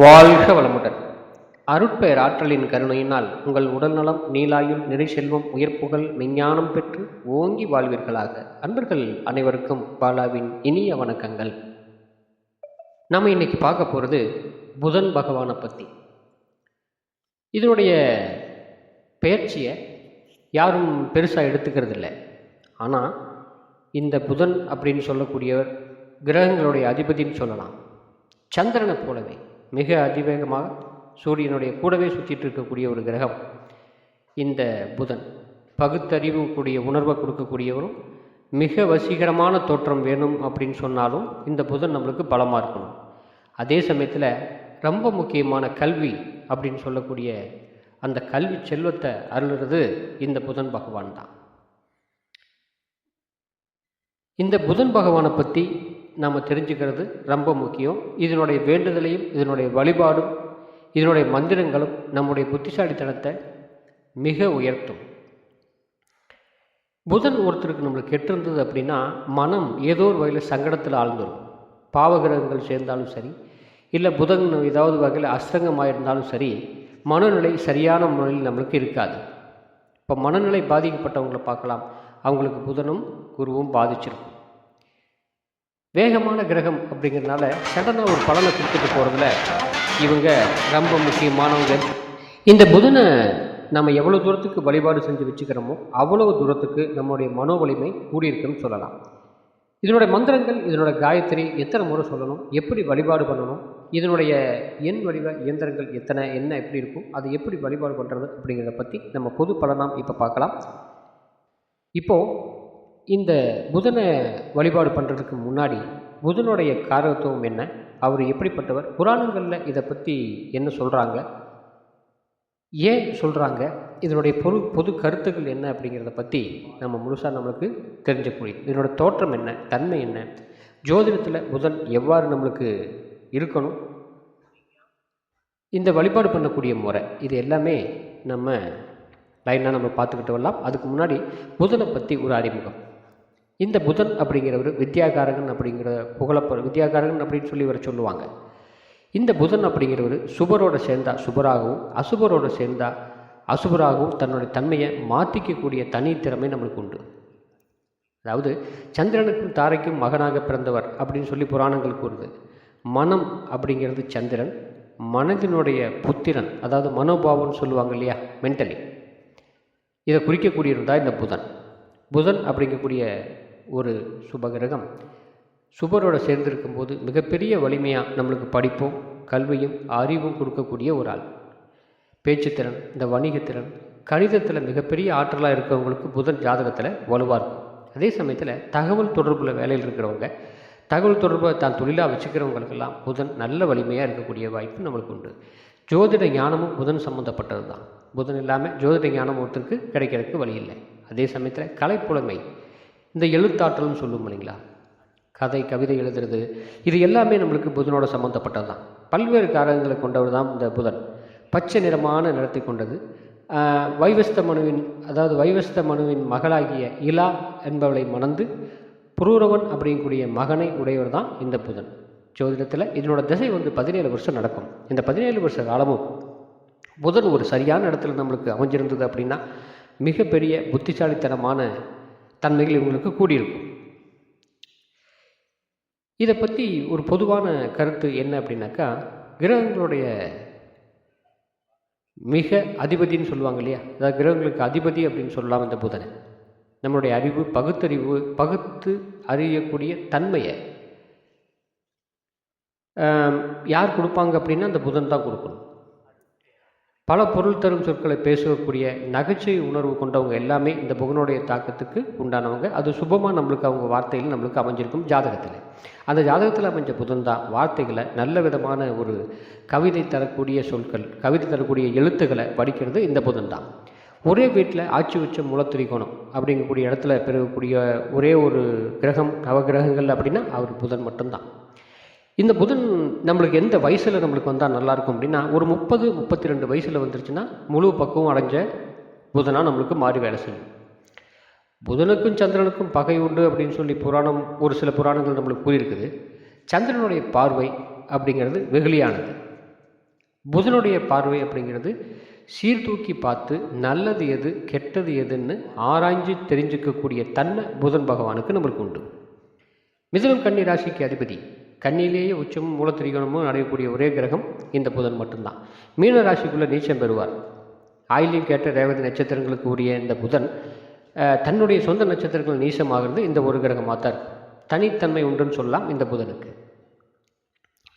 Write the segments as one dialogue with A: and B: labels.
A: வாழ்க வளமுடன். அருட்பெயர் ஆற்றலின் கருணையினால் உங்கள் உடல்நலம், நீலாயுள், நிறை செல்வம், உயர்ப்புகள், மெஞ்ஞானம் பெற்று ஓங்கி வாழ்வீர்களாக. அன்பர்கள் அனைவருக்கும் பாலாவின் இனிய வணக்கங்கள். நம்ம இன்னைக்கு பார்க்க போகிறது புதன் பகவானை பற்றி. இதனுடைய பெயர்ச்சியை யாரும் பெருசாக எடுத்துக்கிறது இல்லை. ஆனால் இந்த புதன் அப்படின்னு சொல்லக்கூடியவர் கிரகங்களுடைய அதிபதின்னு சொல்லலாம். சந்திரனை போலவே மிக அதிவேகமாக சூரியனுடைய கூடவே சுற்றிட்டு இருக்கக்கூடிய ஒரு கிரகம் இந்த புதன். பகுத்தறிவு கூடிய உணர்வை கொடுக்கக்கூடியவரும், மிக வசீகரமான தோற்றம் வேணும் அப்படின்னு சொன்னாலும் இந்த புதன் நம்மளுக்கு பலமாக இருக்கணும். அதே சமயத்தில் ரொம்ப முக்கியமான கல்வி அப்படின்னு சொல்லக்கூடிய அந்த கல்வி செல்வத்தை அருளுறது இந்த புதன் பகவான் தான். இந்த புதன் பகவானை பற்றி நாம் தெரிஞ்சுக்கிறது ரொம்ப முக்கியம். இதனுடைய வேண்டுதலையும் இதனுடைய வழிபாடும் இதனுடைய மந்திரங்களும் நம்முடைய புத்திசாலித்தனத்தை மிக உயர்த்தும். புதன் ஒருத்தருக்கு நம்மளுக்கு கெட்டிருந்தது அப்படின்னா மனம் ஏதோ ஒரு வகையில் சங்கடத்தில் ஆழ்ந்துடும். பாவகிரகங்கள் சேர்ந்தாலும் சரி, இல்லை புதன் ஏதாவது வகையில் அஸ்தங்கமாக இருந்தாலும் சரி, மனநிலை சரியான முறையில் நம்மளுக்கு இருக்காது. இப்போ மனநிலை பாதிக்கப்பட்டவங்களை பார்க்கலாம், அவங்களுக்கு புதனும் குருவும் பாதிச்சிருக்கும். வேகமான கிரகம் அப்படிங்கிறதுனால சடனாக ஒரு பலனை கொடுத்துட்டு போகிறதுல இவங்க ரொம்ப முக்கியமானவங்க. இந்த புதனை நம்ம எவ்வளோ தூரத்துக்கு வழிபாடு செஞ்சு வச்சுக்கிறோமோ அவ்வளோ தூரத்துக்கு நம்மளுடைய மனோ வலிமை கூடியிருக்குன்னு சொல்லலாம். இதனுடைய மந்திரங்கள், இதனுடைய காயத்ரி எத்தனை முறை சொல்லணும், எப்படி வழிபாடு பண்ணணும், இதனுடைய எண் வடிவ இயந்திரங்கள் எத்தனை, என்ன எப்படி இருக்கும், அதை எப்படி வழிபாடு பண்ணுறது அப்படிங்கிறத பற்றி நம்ம பொது பலனாம் இப்போ பார்க்கலாம். இப்போது இந்த புதனை வழிபாடு பண்ணுறதுக்கு முன்னாடி புதனுடைய காரகத்துவம் என்ன, அவர் எப்படிப்பட்டவர், புராணங்களில் இதை பற்றி என்ன சொல்கிறாங்க, ஏன் சொல்கிறாங்க, இதனுடைய பொது கருத்துக்கள் என்ன அப்படிங்கிறத பற்றி நம்ம முழுசாக நம்மளுக்கு தெரிஞ்சக்கூடிய இதனோட தோற்றம் என்ன, தன்மை என்ன, ஜோதிடத்தில் புதன் எவ்வாறு நம்மளுக்கு இருக்கணும், இந்த வழிபாடு பண்ணக்கூடிய முறை, இது எல்லாமே நம்ம லைனாக நம்ம பார்த்துக்கிட்டு வரலாம். அதுக்கு முன்னாடி புதனை பற்றி ஒரு அறிமுகம். இந்த புதன் அப்படிங்கிறவர் வித்யாகாரகன் அப்படிங்கிற வித்யாகாரகன் அப்படின்னு சொல்லி இவரை சொல்லுவாங்க. இந்த புதன் அப்படிங்கிறவர் சுபரோட சேர்ந்தா சுபராகவும், அசுபரோட சேர்ந்தா அசுபராகவும் தன்னுடைய தன்மையை மாற்றிக்கக்கூடிய தனித்திறமை நம்மளுக்கு உண்டு. அதாவது சந்திரனுக்கும் தாரைக்கும் மகனாக பிறந்தவர் அப்படின்னு சொல்லி புராணங்கள் கூறுது. மனம் அப்படிங்கிறது சந்திரன், மனதினுடைய புத்திரன், அதாவது மனோபாவம்னு சொல்லுவாங்க இல்லையா, மென்டலி, இதை குறிக்கக்கூடியது தான் இந்த புதன். புதன் அப்படிங்கக்கூடிய ஒரு சுபகிரகம் சுபரோடு சேர்ந்திருக்கும் போது மிகப்பெரிய வலிமையாக நம்மளுக்கு படிப்பும் கல்வியும் அறிவும் கொடுக்கக்கூடிய ஒரு ஆள். பேச்சுத்திறன், இந்த வணிகத்திறன், கணிதத்தில் மிகப்பெரிய ஆற்றலாக இருக்கிறவங்களுக்கு புதன் ஜாதகத்தில் வலுவாக இருக்கும். அதே சமயத்தில் தகவல் தொடர்பில் வேலையில் இருக்கிறவங்க, தகவல் தொடர்பை தான் தொழிலாக வச்சுக்கிறவங்களுக்கெல்லாம் புதன் நல்ல வலிமையாக இருக்கக்கூடிய வாய்ப்பு நம்மளுக்கு உண்டு. ஜோதிட ஞானமும் புதன் சம்மந்தப்பட்டது தான். புதன் இல்லாமல் ஜோதிட ஞானம் ஒருத்தருக்கு கிடைக்கிறதுக்கு வழி இல்லை. அதே சமயத்தில் கலைப்புலமை, இந்த எழுத்தாற்றல்னு சொல்லுவோம் இல்லைங்களா, கதை கவிதை எழுதுறது, இது எல்லாமே நம்மளுக்கு புதனோட சம்மந்தப்பட்டது தான். பல்வேறு காரகங்களை கொண்டவர் தான் இந்த புதன். பச்சை நிறமான நிறத்தை கொண்டது. வைவஸ்த மனுவின் மகளாகிய இலா என்பவளை மணந்து புரூரவன் அப்படிங்கக்கூடிய மகனை உடையவர் தான் இந்த புதன். ஜோதிடத்தில் இதனோட திசை 17 வருஷம் நடக்கும். இந்த 17 வருஷ காலமும் புதன் ஒரு சரியான இடத்துல நம்மளுக்கு அமைஞ்சிருந்தது அப்படின்னா மிகப்பெரிய புத்திசாலித்தனமான தன்மைகள் இவங்களுக்கு கூடியிருக்கும். இதை பற்றி ஒரு பொதுவான கருத்து என்ன அப்படின்னாக்கா, கிரகங்களுடைய மிக அதிபதினு சொல்லுவாங்க இல்லையா, அதாவது கிரகங்களுக்கு அதிபதி அப்படின்னு சொல்லலாம் இந்த புதனை. நம்மளுடைய அறிவு, பகுத்தறிவு, பகுத்து அறியக்கூடிய தன்மையை யார் கொடுப்பாங்க அப்படின்னா அந்த புதன் தான் கொடுக்கணும். பல பொருள் தரும் சொற்களை பேசக்கூடிய நகைச்சுவை உணர்வு கொண்டவங்க எல்லாமே இந்த புதனுடைய தாக்கத்துக்கு உண்டானவங்க. அது சுபமாக நம்மளுக்கு அவங்க வார்த்தைகள் நம்மளுக்கு அமைஞ்சிருக்கும் ஜாதகத்தில். அந்த ஜாதகத்தில் அமைஞ்ச புதன் தான் வார்த்தைகளை நல்ல விதமான ஒரு கவிதை தரக்கூடிய சொற்கள், கவிதை தரக்கூடிய எழுத்துக்களை படிக்கிறது இந்த புதன் தான். ஒரே வீட்டில் ஆட்சி வச்ச மூலத்திரிகோணம் அப்படிங்கக்கூடிய இடத்துல பெறக்கூடிய ஒரே ஒரு கிரகம் நவகிரகங்கள் அப்படின்னா அவர் புதன் மட்டும்தான். இந்த புதன் நம்மளுக்கு எந்த வயசில் நம்மளுக்கு வந்தால் நல்லாயிருக்கும் அப்படின்னா, ஒரு 30-32 வயசில் வந்துருச்சுன்னா முழு பக்குவம் அடைஞ்ச புதனாக நம்மளுக்கு மாறி வேலை செய்யும். புதனுக்கும் சந்திரனுக்கும் பகை உண்டு அப்படின்னு சொல்லி ஒரு சில புராணங்கள் நம்மளுக்கு கூறியிருக்குது. சந்திரனுடைய பார்வை அப்படிங்கிறது வெகுளியானது. புதனுடைய பார்வை அப்படிங்கிறது சீர்தூக்கி பார்த்து நல்லது எது கெட்டது எதுன்னு ஆராய்ஞ்சு தெரிஞ்சுக்கக்கூடிய தன்மை புதன் பகவானுக்கு நம்மளுக்கு உண்டு. மிதுனம் கன்னி ராசிக்கு அதிபதி, கன்னியிலேயே உச்சமும் மூலத்திரிகோணமும் அடையக்கூடிய ஒரே கிரகம் இந்த புதன் மட்டும்தான். மீன ராசிக்குள்ளே நீச்சம் பெறுவார். ஆயிலையும் கேட்ட ரேவதி நட்சத்திரங்களுக்கு உரிய இந்த புதன் தன்னுடைய சொந்த நட்சத்திரங்கள் நீசமாகிறது இந்த ஒரு கிரகமாக தான் இருக்கும். தனித்தன்மை உண்டுன்னு சொல்லலாம் இந்த புதனுக்கு.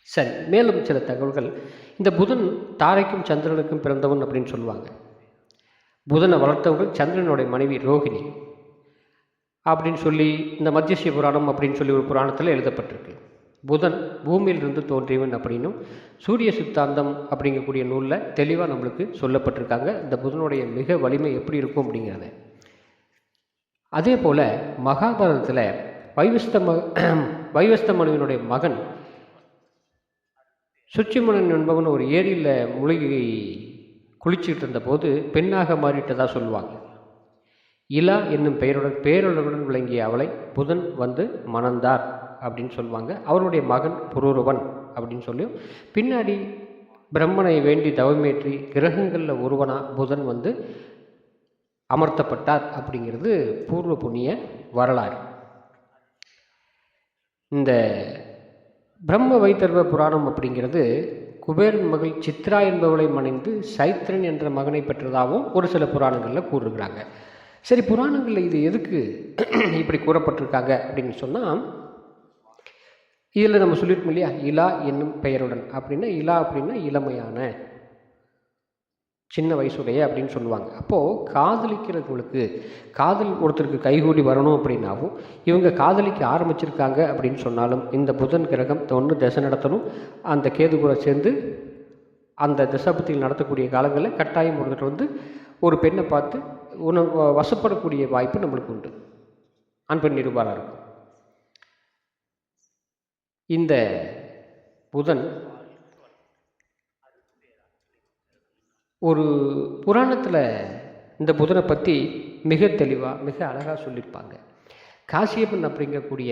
A: சரி, மேலும் சில தகவல்கள். இந்த புதன் தாரைக்கும் சந்திரனுக்கும் பிறந்தவன் அப்படின்னு சொல்லுவாங்க. புதனை வளர்த்தவர்கள் சந்திரனுடைய மனைவி ரோகிணி அப்படின்னு சொல்லி இந்த மத்தியஸ்ய புராணம் அப்படின்னு சொல்லி ஒரு புராணத்தில் எழுதப்பட்டிருக்கு. புதன் பூமியிலிருந்து தோன்றியவன் அப்படின்னும் சூரிய சித்தாந்தம் அப்படிங்கக்கூடிய நூலில் தெளிவாக நம்மளுக்கு சொல்லப்பட்டிருக்காங்க. இந்த புதனுடைய மிக வலிமை எப்படி இருக்கும் அப்படிங்கிறத. அதே போல் மகாபாரதத்தில் வைவஸ்த மனுவினுடைய மகன் சுச்சிமனன் என்பவன் ஒரு ஏரியில் மூழ்கி குளிச்சுக்கிட்டு இருந்தபோது பெண்ணாக மாறிட்டதாக சொல்லுவாங்க. இலா என்னும் பேருடன் விளங்கிய அவளை புதன் வந்து மணந்தார் அப்படின்னு சொல்லுவாங்க. அவருடைய மகன் புரூரவன் அப்படின்னு சொல்லி பின்னாடி பிரம்மனை வேண்டி தவமேற்றி கிரகங்களில் ஒருவனாக புதன் வந்து அமர்த்தப்பட்டார் அப்படிங்கிறது பூர்வ புண்ணிய வரலாறு. இந்த பிரம்ம வைத்தர்வ புராணம் அப்படிங்கிறது குபேரன் மகள் சித்ரா என்பவளை மணிந்து சைத்திரன் என்ற மகனை பெற்றதாகவும் ஒரு சில புராணங்களில் கூறுகிறாங்க. சரி, புராணங்களில் இது எதுக்கு இப்படி கூறப்பட்டிருக்காங்க அப்படின்னு சொன்னால், இதில் நம்ம சொல்லியிருக்கோம் இல்லையா, இலா என்னும் பெயருடன் அப்படின்னா, இலா அப்படின்னா இளமையான சின்ன வயசுடைய அப்படின்னு சொல்லுவாங்க. அப்போது காதலிக்கிறவங்களுக்கு காதல் ஒருத்தருக்கு கைகூடி வரணும் அப்படின்னாவும் இவங்க காதலிக்க ஆரம்பிச்சிருக்காங்க அப்படின்னு சொன்னாலும் இந்த புதன் கிரகம் ஒன்று திசை நடத்தணும். அந்த கேது கூட சேர்ந்து அந்த தசாபத்தியில் நடத்தக்கூடிய காலங்களில் கட்டாயம் ஒருத்தர் வந்து ஒரு பெண்ணை பார்த்து வசப்படக்கூடிய வாய்ப்பு நம்மளுக்கு உண்டு. ஆண் பெண் இருபாலாக இருக்கும். இந்த புதன் ஒரு புராணத்தில் இந்த புதனை பற்றி மிக தெளிவாக மிக அழகாக சொல்லியிருப்பாங்க. காசியப்பன் அப்படிங்கக்கூடிய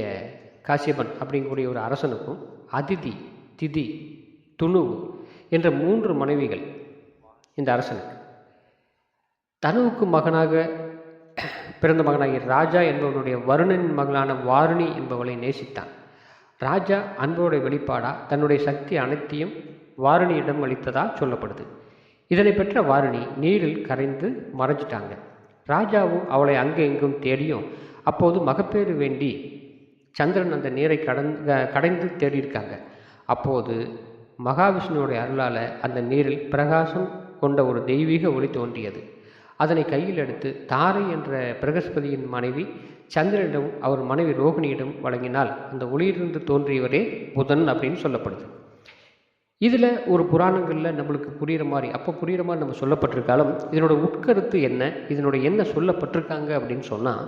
A: ஒரு அரசனுக்கும் அதிதி, திதி, துணுவு என்ற 3 மனைவிகள் இந்த அரசனுக்கு. தனுவுக்கு மகனாக பிறந்த மகனாகிய ராஜா என்பவனுடைய வருணனின் மகளான வாருணி என்பவளை நேசித்தான். ராஜா அன்போடைய வெளிப்பாடாக தன்னுடைய சக்தி அனைத்தையும் வாருணியிடம் அளித்ததாக சொல்லப்படுது. இதனை பெற்ற வாருணி நீரில் கரைந்து மறைஞ்சிட்டாங்க. ராஜாவும் அவளை அங்கே எங்கும் தேடியும் அப்போது மகப்பேறு வேண்டி சந்திரன் அந்த நீரை கடைந்து தேடியிருக்காங்க. அப்போது மகாவிஷ்ணுவோடைய அருளால் அந்த நீரில் பிரகாசம் கொண்ட ஒரு தெய்வீக ஒளி தோன்றியது. அதனை கையில் எடுத்து தாரை என்ற பிரகஸ்பதியின் மனைவி சந்திரனிடம் அவர் மனைவி ரோகிணியிடம் வழங்கினால் அந்த ஒளியிலிருந்து தோன்றியவரே புதன் அப்படின்னு சொல்லப்படுது. இதில் ஒரு புராணங்களில் நம்மளுக்கு புரிகிற மாதிரி நம்ம சொல்லப்பட்டிருக்காலும் இதனோட உட்கருத்து என்ன, இதனோட என்ன சொல்லப்பட்டிருக்காங்க அப்படின்னு சொன்னால்,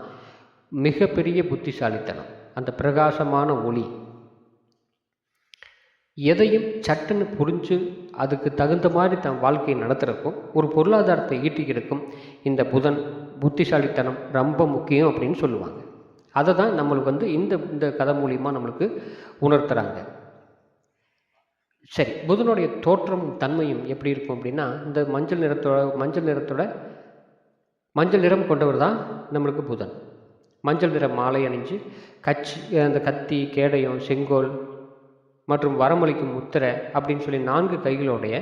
A: மிகப்பெரிய புத்திசாலித்தனம், அந்த பிரகாசமான ஒளி, எதையும் சட்டுன்னு புரிஞ்சு அதுக்கு தகுந்த மாதிரி தன் வாழ்க்கையை நடத்துகிறக்கும் ஒரு பொருளாதாரத்தை ஈட்டிக்கிறதுக்கும் இந்த புதன் புத்திசாலித்தனம் ரொம்ப முக்கியம் அப்படின்னு சொல்லுவாங்க. அதை தான் நம்மளுக்கு வந்து இந்த கதை மூலியமாக நம்மளுக்கு உணர்த்துறாங்க. சரி, புதனுடைய தோற்றம் தன்மையும் எப்படி இருக்கும் அப்படின்னா, இந்த மஞ்சள் நிறம் கொண்டவர் தான் நம்மளுக்கு புதன். மஞ்சள் நிற மாலை அணிஞ்சு அந்த கத்தி, கேடயம், செங்கோல் மற்றும் வரமளிக்கும் முத்திரை அப்படின்னு சொல்லி 4 கைகளோடைய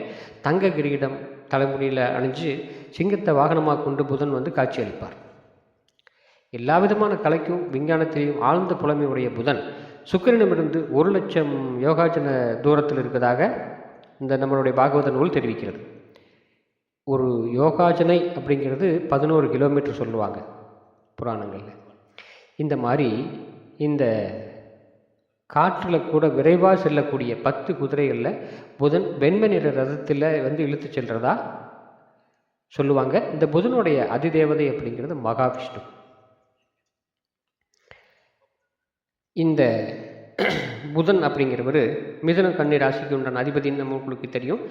A: தங்க கிரீடம் தலைமுடியில் அணிஞ்சு சிங்கத்தை வாகனமாக கொண்டு புதன் வந்து காட்சி அளிப்பார். எல்லா விதமான கலைக்கும் விஞ்ஞானத்திலையும் ஆழ்ந்த புலமையுடைய புதன் சுக்கிரனிடமிருந்து 1,00,000 யோகாஜன தூரத்தில் இருக்கிறதாக இந்த நம்மளுடைய பாகவத நூல் தெரிவிக்கிறது. ஒரு யோகாஜனை அப்படிங்கிறது 11 கிலோமீட்டர் சொல்லுவாங்க புராணங்களில். இந்த மாதிரி இந்த காற்றில் கூட விரைவாக செல்லக்கூடிய 10 குதிரைகளில் புதன் வெண்மை நிற ரதத்தில் வந்து இழுத்து செல்றதா சொல்லுவாங்க. இந்த புதனுடைய அதிதேவதை அப்படிங்கிறது மகாவிஷ்ணு. இந்த புதன் அப்படிங்கிறவர் மிதுன கன்னி ராசிக்கு உண்டான அதிபதின்னு நம்மளுக்கு தெரியும்.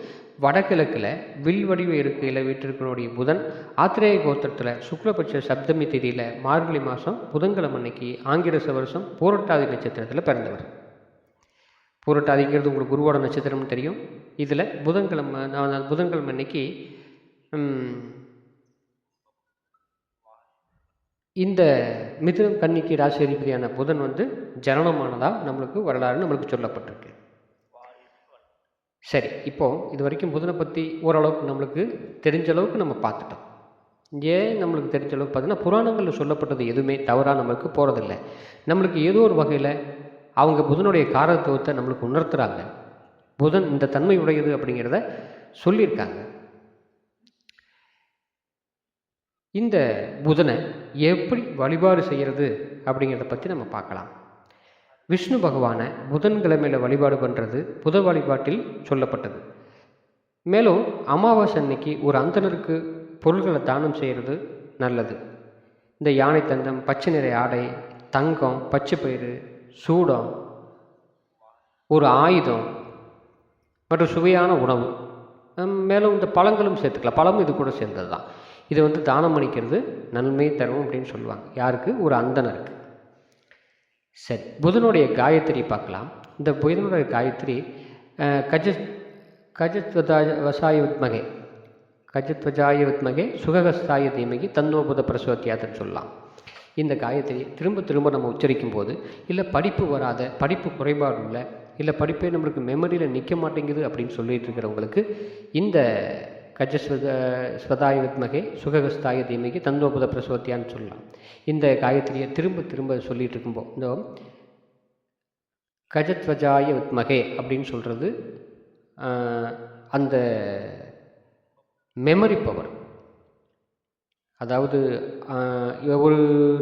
A: வடகிழக்கில் வில் வடிவ இருக்கையில் வீட்டிற்கனுடைய புதன் ஆத்திரேய கோத்திரத்தில் சுக்லபட்ச சப்தமி திதியில் மார்கழி மாதம் புதன்கிழமை அன்னைக்கு ஆங்கிரச வருஷம் பூரட்டாதி நட்சத்திரத்தில் பிறந்தவர். பூரட்டாதிங்கிறது உங்களுக்கு குருவோட நட்சத்திரம்னு தெரியும். இதில் புதன்கிழமை அன்னைக்கு இந்த மிதுனம் கன்னிக்கு ராசி அதிபதியான புதன் ஜனனமானதாக நம்மளுக்கு வரலாறு நம்மளுக்கு சொல்லப்பட்டிருக்கு. சரி, இப்போது இது வரைக்கும் புதனை பற்றி ஓரளவுக்கு நம்மளுக்கு தெரிஞ்ச அளவுக்கு நம்ம பார்த்துட்டோம். ஏன் நம்மளுக்கு தெரிஞ்ச அளவுக்கு பார்த்தீங்கன்னா, புராணங்களில் சொல்லப்பட்டது எதுவுமே தவறாக நம்மளுக்கு போகிறதில்லை. நம்மளுக்கு ஏதோ ஒரு வகையில் அவங்க புதனுடைய காரத்துவத்தை நம்மளுக்கு உணர்த்துறாங்க. புதன் இந்த தன்மை உடையது அப்படிங்கிறத சொல்லியிருக்காங்க. இந்த புதனை எப்படி வழிபாடு செய்கிறது அப்படிங்கிறத பற்றி நம்ம பார்க்கலாம். விஷ்ணு பகவானை புதன்கிழமையில் வழிபாடு பண்ணுறது புத வழிபாட்டில் சொல்லப்பட்டது. மேலும் அமாவாசை அன்னைக்கு ஒரு அந்தணருக்கு பொருள்களை தானம் செய்கிறது நல்லது. இந்த யானை தந்தம், பச்சை நிற ஆடை, தங்கம், பச்சை பயிறு, சூடம், ஒரு ஆயுதம் மற்றும் சுவையான உணவு, மேலும் இந்த பழங்களும் சேர்த்துக்கலாம். பழமும் இது கூட சேர்ந்தது தான். இதை தானம் அளிக்கிறது நன்மை தரும் அப்படின்னு சொல்லுவாங்க. யாருக்கு? ஒரு அந்தணருக்கு. சரி, புதனுடைய காயத்ரி பார்க்கலாம். இந்த புதனுடைய காயத்ரி கஜத்வஜாய வித்மகே சுககஸ்தாய தீமகி தன்னோ புத பிரசோத்தியாதன்னு சொல்லலாம். இந்த காயத்ரி திரும்ப திரும்ப நம்ம உச்சரிக்கும் போது, இல்லை படிப்பு வராத, படிப்பு குறைபாடு உள்ள, இல்லை படிப்பே நம்மளுக்கு மெமரியில் நிற்க மாட்டேங்குது அப்படின்னு சொல்லிட்டு இருக்கிறவங்களுக்கு இந்த கஜஸ்வதாய வித்மகே சுககஸ்தாய தீமகி தன்னோ புத பிரசோத்தியான்னு சொல்லலாம். இந்த காயத்ரியை திரும்ப திரும்ப சொல்லிட்டு இருக்கும்போது இந்த கஜத்வஜாய வித்மகே அப்படின்னு சொல்கிறது அந்த மெமரி பவர். அதாவது ஒரு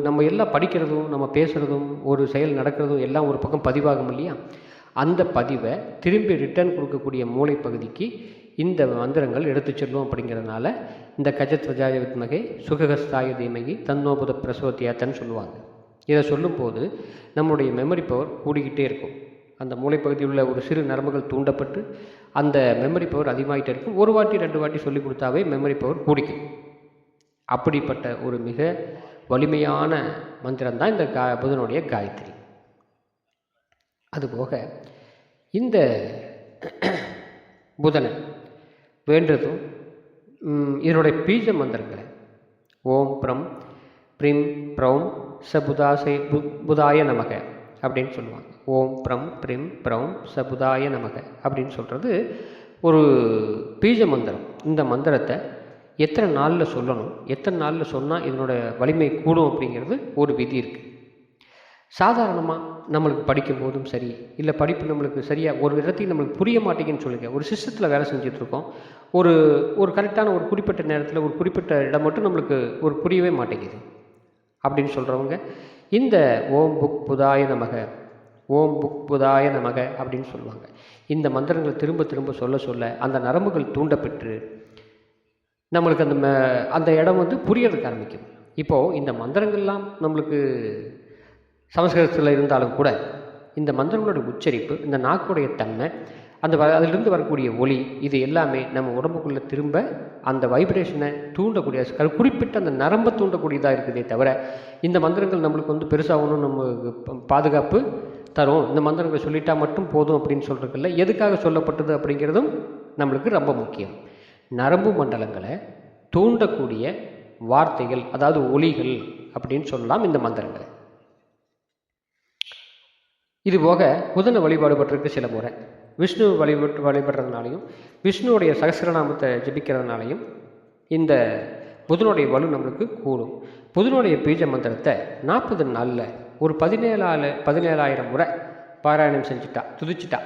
A: நம்ம எல்லாம் படிக்கிறதும் நம்ம பேசுகிறதும் ஒரு செயல் நடக்கிறதும் எல்லாம் ஒரு பக்கம் பதிவாகும் இல்லையா? அந்த பதிவை திரும்பி ரிட்டர்ன் கொடுக்கக்கூடிய மூளை பகுதிக்கு இந்த மந்திரங்கள் எடுத்து செல்லும். அப்படிங்கிறதுனால இந்த கஜத்வஜாய வித்மகே சுககஸ்தாய தீமகி தன்னோபுத பிரசோத்தியாத்தன்னு சொல்லுவாங்க. இதை சொல்லும்போது நம்மளுடைய மெமரி பவர் கூடிக்கிட்டே இருக்கும். அந்த மூளைப்பகுதியில் உள்ள ஒரு சிறு நரம்புகள் தூண்டப்பட்டு அந்த மெமரி பவர் அதிகமாகிட்டே இருக்கும். ஒரு வாட்டி 2 வாட்டி சொல்லி கொடுத்தாவே மெமரி பவர் கூடிக்கும். அப்படிப்பட்ட ஒரு மிக வலிமையான மந்திரம் தான் இந்த புதனுடைய காயத்ரி. அதுபோக இந்த புதனை வேண்டதும் இதனுடைய பீஜ மந்திரங்களை ஓம் பிரம் பிரிம் ப்ரௌம் புதாய நமக அப்படின்னு சொல்லுவாங்க. ஓம் பிரம் பிரிம் ப்ரௌம் புதாய நமக அப்படின்னு சொல்கிறது ஒரு பீஜ மந்திரம். இந்த மந்திரத்தை எத்தனை நாளில் சொல்லணும், எத்தனை நாளில் சொன்னால் இதனோட வலிமை கூடும் அப்படிங்கிறது ஒரு விதி இருக்குது. சாதாரணமாக நம்மளுக்கு படிக்கும் போதும் சரி, இல்லை படிப்பு நம்மளுக்கு சரியாக ஒரு விதத்தையும் நம்மளுக்கு புரிய மாட்டேங்குன்னு சொல்லுங்க. ஒரு சிஸ்டத்தில் வேலை செஞ்சிட்ருக்கோம். ஒரு கரெக்டான ஒரு குறிப்பிட்ட நேரத்தில் ஒரு குறிப்பிட்ட இடம் மட்டும் நம்மளுக்கு ஒரு புரியவே மாட்டேங்குது அப்படின்னு சொல்கிறவங்க இந்த ஓம் புக் புதாய நமக, ஓம் புக் புதாய நமக அப்படின்னு சொல்லுவாங்க. இந்த மந்திரங்களை திரும்ப திரும்ப சொல்ல சொல்ல அந்த நரம்புகள் தூண்டப்பெற்று நம்மளுக்கு அந்த இடம் புரியறதுக்கு ஆரம்பிக்கும். இப்போது இந்த மந்திரங்கள்லாம் நம்மளுக்கு சமஸ்கிருதத்தில் இருந்தாலும் கூட இந்த மந்திரங்களோட உச்சரிப்பு, இந்த நாக்குடைய தன்மை, அதிலிருந்து வரக்கூடிய ஒலி, இது எல்லாமே நம்ம உடம்புக்குள்ளே திரும்ப அந்த வைப்ரேஷனை தூண்டக்கூடிய குறிப்பிட்ட அந்த நரம்பை தூண்டக்கூடியதாக இருக்குதே தவிர இந்த மந்திரங்கள் நம்மளுக்கு பெருசாக ஒன்றும் நம்ம பாதுகாப்பு தரும், இந்த மந்திரங்களை சொல்லிட்டா மட்டும் போதும் அப்படின்னு சொல்கிறதில்ல. எதுக்காக சொல்லப்பட்டது அப்படிங்கிறதும் நம்மளுக்கு ரொம்ப முக்கியம். நரம்பு மண்டலங்களை தூண்டக்கூடிய வார்த்தைகள், அதாவது ஒலிகள் அப்படின்னு சொல்லலாம் இந்த மந்திரங்களை. இது போக புதனை வழிபாடுபட்டிருக்கு சில முறை. விஷ்ணு வழிபடுறதுனாலையும் விஷ்ணுவுடைய சகஸ்ரநாமத்தை ஜபிக்கிறதுனாலையும் இந்த புதனுடைய வலு நம்மளுக்கு கூடும். புதனுடைய பீஜ மந்திரத்தை 40 நாளில் ஒரு 17,000 முறை பாராயணம் செஞ்சுட்டா, துதிச்சிட்டா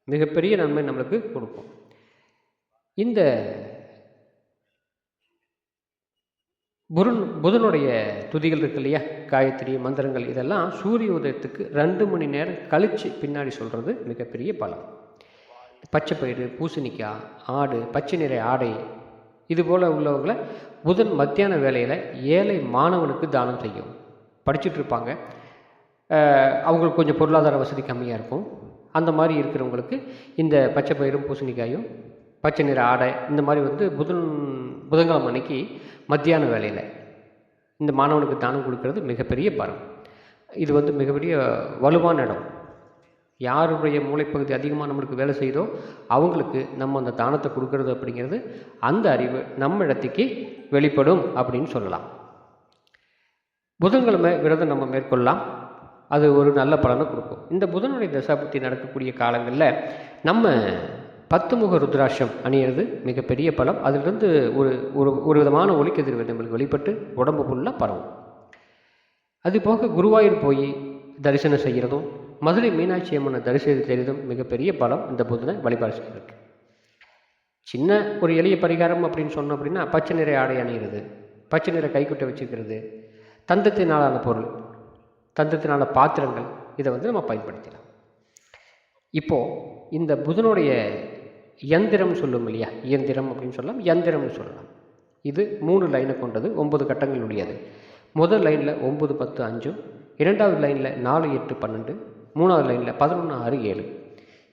A: மிகப்பெரிய நன்மை நம்மளுக்கு கொடுக்கும். இந்த புதனுடைய துதிகள் இருக்கு இல்லையா, காயத்ரி மந்திரங்கள், இதெல்லாம் சூரிய உதயத்துக்கு 2 மணி நேரம் கழித்து பின்னாடி சொல்கிறது மிகப்பெரிய பலம். பச்சை பயிறு, பூசணிக்காய், ஆடு, பச்சை நிற ஆடை, இதுபோல் உள்ளவங்களை புதன் மத்தியான வேலையில் ஏழை மாணவனுக்கு தானம் செய்யும். படிச்சுட்டு இருப்பாங்க, அவங்களுக்கு கொஞ்சம் பொருளாதார வசதி கம்மியாக இருக்கும். அந்த மாதிரி இருக்கிறவங்களுக்கு இந்த பச்சை பயிரும் பூசணிக்காயும் பச்சை நிற ஆடை இந்த மாதிரி புதன்கிழமை அன்னைக்கு மத்தியான வேலையில் இந்த மாணவனுக்கு தானம் கொடுக்கறது மிகப்பெரிய பலம். இது மிகப்பெரிய வலுவான இடம். யாருடைய மூளைப்பகுதி அதிகமாக நம்மளுக்கு வேலை செய்தோ அவங்களுக்கு நம்ம அந்த தானத்தை கொடுக்கறது அப்படிங்கிறது அந்த அறிவு நம்ம இடத்துக்கு வெளிப்படும் அப்படின்னு சொல்லலாம். புதன்கிழமை விரதம் நம்ம மேற்கொள்ளலாம். அது ஒரு நல்ல பலனை கொடுக்கும். இந்த புதனுடைய தசாபுத்தி நடக்கக்கூடிய காலங்களில் நம்ம 10 முக ருத்ராட்சம் அணியிறது மிகப்பெரிய பலம். அதிலிருந்து ஒரு ஒரு ஒரு விதமான ஒளிக்கதிர் நம்மளுக்கு வெளிப்பட்டு உடம்பு ஃபுல்லாக பரவும். அதுபோக குருவாயூர் போய் தரிசனம் செய்கிறதும் மதுரை மீனாட்சி அம்மனை தரிசனம் செய்கிறதும் மிகப்பெரிய பலம் இந்த புதனை வழிபாடு செய்கிறது. சின்ன ஒரு எளிய பரிகாரம் அப்படின்னு சொன்னோம் அப்படின்னா பச்சை நிற ஆடை அணிகிறது, பச்சை நிற கைக்குட்டை வச்சுக்கிறது, தந்தத்தினாலான பொருள், தந்தத்தினால பாத்திரங்கள், இதை நம்ம பயன்படுத்தலாம். இப்போது இந்த புதனுடைய யந்திரம் சொல்லும் இல்லையா, இயந்திரம் அப்படின்னு சொல்லலாம், யந்திரம்னு சொல்லலாம். இது 3 லைனை கொண்டது, 9 கட்டங்கள் உடையது. முதல் லைனில் 9, 10, 5, இரண்டாவது லைனில் 4, 8, 12, மூணாவது லைனில் 11, 6, 7.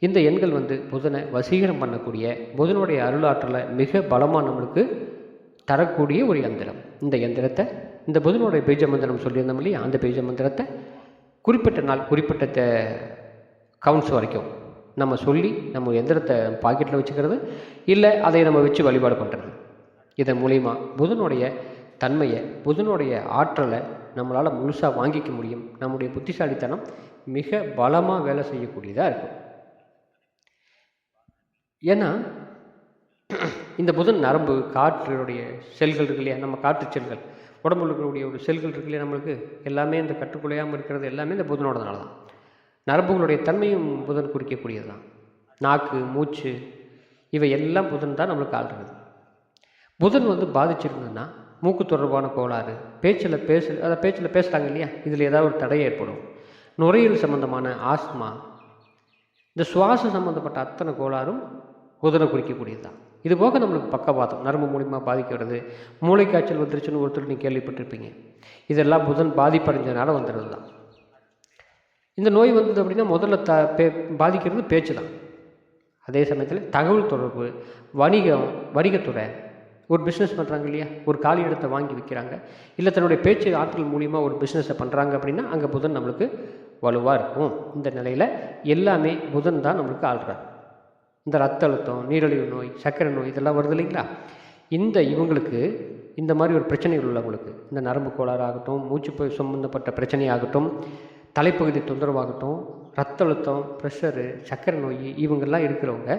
A: இந்த எண்கள் புதனை வசீகரம் பண்ணக்கூடிய, புதனுடைய அருளாற்றலை மிக பலமாக நம்மளுக்கு தரக்கூடிய ஒரு யந்திரம். இந்த யந்திரத்தை, இந்த புதனுடைய பீஜ மந்திரம் சொல்லியிருந்தோம் இல்லையா, அந்த பீஜ மந்திரத்தை குறிப்பிட்ட நாள் குறிப்பிட்ட கவுண்ட்ஸ் வரைக்கும் நம்ம சொல்லி நம்ம எந்திரத்தை பாக்கெட்டில் வச்சுக்கிறது, இல்லை அதை நம்ம வச்சு வழிபாடு பண்ணுறது. இதன் மூலிமா புதனுடைய தன்மையை, புதனுடைய ஆற்றலை நம்மளால் முழுசாக வாங்கிக்க முடியும். நம்முடைய புத்திசாலித்தனம் மிக பலமாக வேலை செய்யக்கூடியதாக இருக்கும். ஏன்னா இந்த புதன் நரம்பு, காற்றுடைய செல்கள் இருக்கு இல்லையா, நம்ம காற்று செல்கள், உடம்புல இருக்கக்கூடிய ஒரு செல்கள் இருக்கு இல்லையா, நம்மளுக்கு எல்லாமே இந்த கட்டுக்குள்ளையாமல் இருக்கிறது எல்லாமே இந்த புதனோடனால தான். நரம்புகளுடைய தன்மையும் புதன் குறிக்கக்கூடியது தான். நாக்கு, மூச்சு, இவை எல்லாம் புதன் தான் நம்மளுக்கு ஆள்றது. புதன் பாதிச்சிருந்ததுன்னா மூக்கு தொடர்பான கோளாறு, பேச்சில் பேசுகிறாங்க இல்லையா, இதில் ஏதாவது ஒரு தடை ஏற்படும். நுரையீரல் சம்பந்தமான ஆஸ்மா, இந்த சுவாச சம்பந்தப்பட்ட அத்தனை கோளாறும் புதனை குறிக்கக்கூடியது தான். இது போக நம்மளுக்கு பக்கவாதம், நரம்பு மூலியமாக பாதிக்கிறது, மூளைக்காய்ச்சல் வந்துருச்சுன்னு ஒருத்தர் நீங்கள் கேள்விப்பட்டிருப்பீங்க. இதெல்லாம் புதன் பாதிப்படைஞ்சதுனால வந்துடுறது தான். இந்த நோய் வந்தது அப்படின்னா முதல்ல பாதிக்கிறது பேச்சு தான். அதே சமயத்தில் தகவல் தொடர்பு, வணிகத்துறை, ஒரு பிஸ்னஸ் பண்ணுறாங்க இல்லையா, ஒரு காலி இடத்தை வாங்கி விற்கிறாங்க, இல்லை தன்னுடைய பேச்சு ஆற்றல் மூலியமாக ஒரு பிஸ்னஸை பண்ணுறாங்க அப்படின்னா அங்கே புதன் நம்மளுக்கு வலுவாக இருக்கும். இந்த நிலையில் எல்லாமே புதன் தான் நம்மளுக்கு ஆள்றார். இந்த ரத்த அழுத்தம், நீரிழிவு நோய், சர்க்கரை நோய் இதெல்லாம் வருது இல்லைங்களா, இவங்களுக்கு இந்த மாதிரி ஒரு பிரச்சனைகள் உள்ளவங்களுக்கு, இந்த நரம்பு கோளாறு ஆகட்டும், மூச்சு சம்பந்தப்பட்ட பிரச்சனையாகட்டும், தலைப்பகுதி தொந்தரவாகட்டும், ரத்த அழுத்தம், ப்ரெஷரு, சர்க்கரை நோய், இவங்கெல்லாம் இருக்கிறவங்க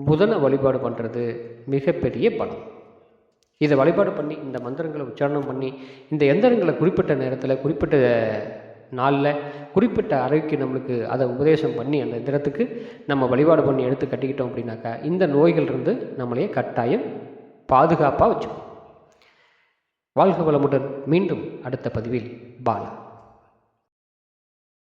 A: புதனை வழிபாடு பண்ணுறது மிகப்பெரிய பலம். இதை வழிபாடு பண்ணி இந்த மந்திரங்களை உச்சாரணம் பண்ணி இந்த எந்திரங்களை குறிப்பிட்ட நேரத்தில், குறிப்பிட்ட நாளில், குறிப்பிட்ட அறைக்கு நம்மளுக்கு அதை உபதேசம் பண்ணி அந்த எந்திரத்துக்கு நம்ம வழிபாடு பண்ணி எடுத்து கட்டிக்கிட்டோம் அப்படின்னாக்கா இந்த நோய்களிலிருந்து நம்மளையே கட்டாயம் பாதுகாப்பாக வச்சுக்கணும். வாழ்க வளமுடன். மீண்டும் அடுத்த பதிவில் பாலா.